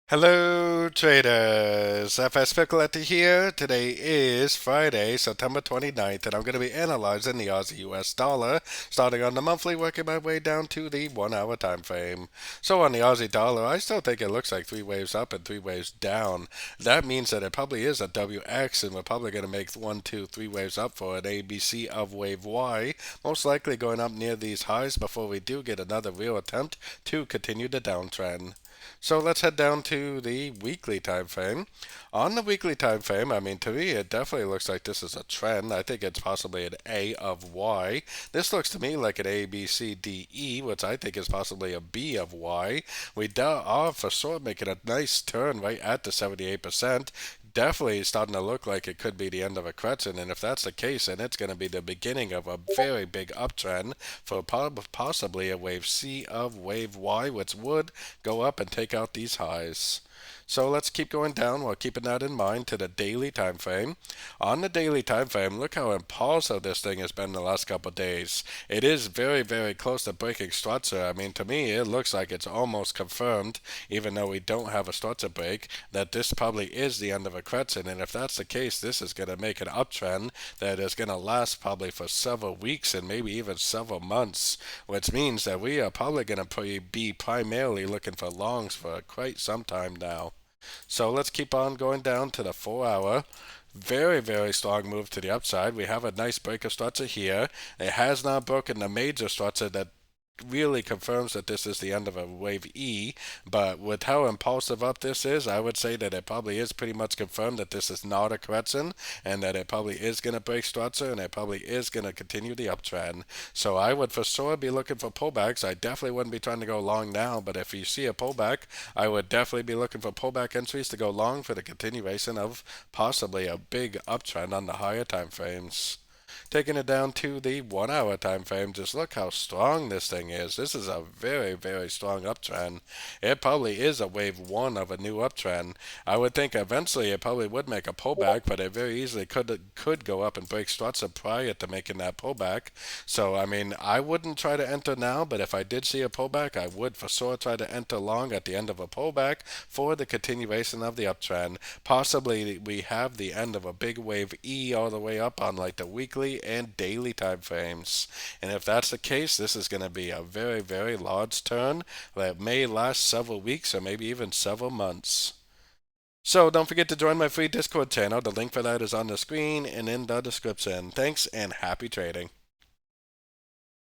Hello traders, FX Pip Collector here. Today is Friday, September 29th, and I'm going to be analyzing the Aussie US dollar, starting on the monthly, working my way down to the 1 hour time frame. So on the Aussie dollar, I still think it looks like three waves up and three waves down. That means that it probably is a WX, and we're probably going to make one, two, three waves up for an ABC of wave Y, most likely going up near these highs before we do get another real attempt to continue the downtrend. So let's head down to the weekly time frame. On the weekly time frame, I mean, to me, it definitely looks like this is a trend. I think it's possibly an A of Y. This looks to me like an A, B, C, D, E, which I think is possibly a B of Y. We are for sure making a nice turn right at the 78%. Definitely starting to look like it could be the end of a correction, and if that's the case, then it's going to be the beginning of a very big uptrend for possibly a wave C of wave Y, which would go up and take out these highs. So let's keep going down while keeping that in mind to the daily time frame. On the daily time frame, look how impulsive this thing has been the last couple of days. It is very, very close to breaking structure. I mean, to me, it looks like it's almost confirmed, even though we don't have a structure break, that this probably is the end of a correction. And if that's the case, this is going to make an uptrend that is going to last probably for several weeks and maybe even several months, which means that we are probably going to be primarily looking for longs for quite some time now. So let's keep on going down to the 4 hour. Very, very strong move to the upside. We have a nice break of structure here. It has not broken the major structure that really confirms that this is the end of a wave E, but with how impulsive up this is, I would say that it probably is pretty much confirmed that this is not a correction and that it probably is going to break structure and it probably is going to continue the uptrend. So I would for sure be looking for pullbacks. I definitely wouldn't be trying to go long now, but if you see a pullback, I would definitely be looking for pullback entries to go long for the continuation of possibly a big uptrend on the higher time frames. Taking it down to the 1 hour time frame, just look how strong this thing is. This is a very, very strong uptrend. It probably is a wave one of a new uptrend. I would think eventually it probably would make a pullback, but it very easily could go up and break structure prior to making that pullback. So I mean, I wouldn't try to enter now, but if I did see a pullback, I would for sure try to enter long at the end of a pullback for the continuation of the uptrend. Possibly we have the end of a big wave E all the way up on like the weekly and daily time frames. And if that's the case, this is going to be a very, very large turn that may last several weeks or maybe even several months. So don't forget to join my free Discord channel. The link for that is on the screen and in the description. Thanks and happy trading.